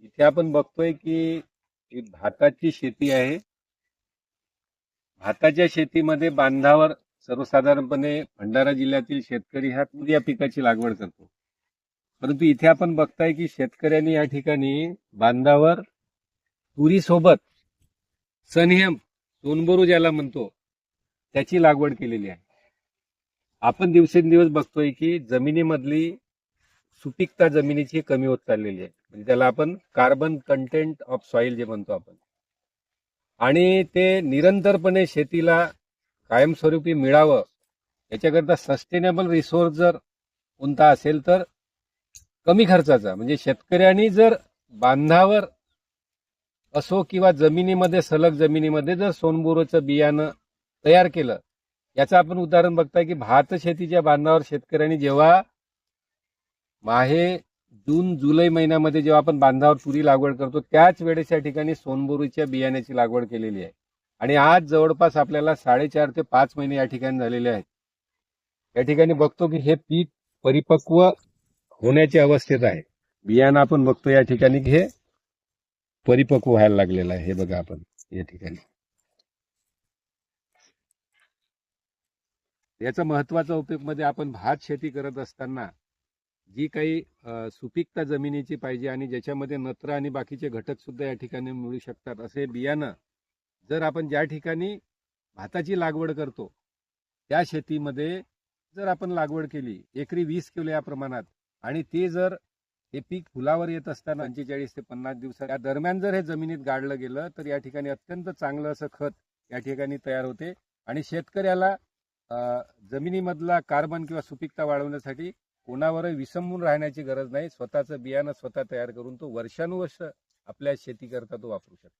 इथे आपण बघतोय की ही भाताची शेती आहे. भाताच्या शेतीमध्ये बांधावर सर्वसाधारणपणे भंडारा जिल्ह्यातील शेतकरी हा तूर या पिकाची लागवड करतो. परंतु इथे आपण बघताय की शेतकऱ्यांनी या ठिकाणी बांधावर तुरीसोबत सनहेम सोनबोरू ज्याला म्हणतो त्याची लागवड केलेली आहे. आपण दिवसेंदिवस बघतोय की जमिनीमधली सुपीकता जमिनीची कमी होत चाललेली आहे. म्हणजे त्याला आपण कार्बन कंटेंट ऑफ सॉइल जे म्हणतो आपण, आणि ते निरंतरपणे शेतीला कायमस्वरूपी मिळावं याच्याकरता सस्टेनेबल रिसोर्स जर कोणता असेल तर कमी खर्चाचा, म्हणजे शेतकऱ्यांनी जर बांधावर असो किंवा जमिनीमध्ये सलग जमिनीमध्ये जर सोनबोरोचं बियाणं तयार केलं, याचं आपण उदाहरण बघताय की भात शेतीच्या बांधावर शेतकऱ्यांनी जेव्हा माहे जून जुलै महिन्यामध्ये जेव्हा आपण बांधावर तुरी लागवड करतो त्याच वेळेस या ठिकाणी सोनबोरीच्या बियाण्याची लागवड केलेली आहे. आणि आज जवळपास आपल्याला 4.5 ते 5 महिने या ठिकाणी झालेले आहेत. या ठिकाणी बघतो की हे पीक परिपक्व होण्याच्या अवस्थेत आहे. बियाणं आपण बघतो या ठिकाणी की हे परिपक्व व्हायला लागलेलं आहे. हे बघा आपण या ठिकाणी. याचा महत्वाचा उपयोग मध्ये आपण भात शेती करत असताना जी काही सुपीकता जमिनीची पाहिजे आणि ज्याच्यामध्ये नत्र आणि बाकीचे घटक सुद्धा या ठिकाणी मिळू शकतात असे बियाणं जर आपण ज्या ठिकाणी भाताची लागवड करतो त्या शेतीमध्ये जर आपण लागवड केली एकरी 20 किलो या प्रमाणात, आणि ते जर हे पीक फुलावर येत असताना 45 ते 50 दिवसात या दरम्यान जर हे जमिनीत गाडलं गेलं तर या ठिकाणी अत्यंत चांगलं असं खत या ठिकाणी तयार होते. आणि शेतकऱ्याला जमिनीमधला कार्बन किंवा सुपीकता वाढवण्यासाठी कोणावरही विसंबून राहण्याची गरज नाही. स्वतःचं बियाणं स्वतः तयार करून तो वर्षानुवर्ष आपल्या शेती करता तो वापरू शकतो.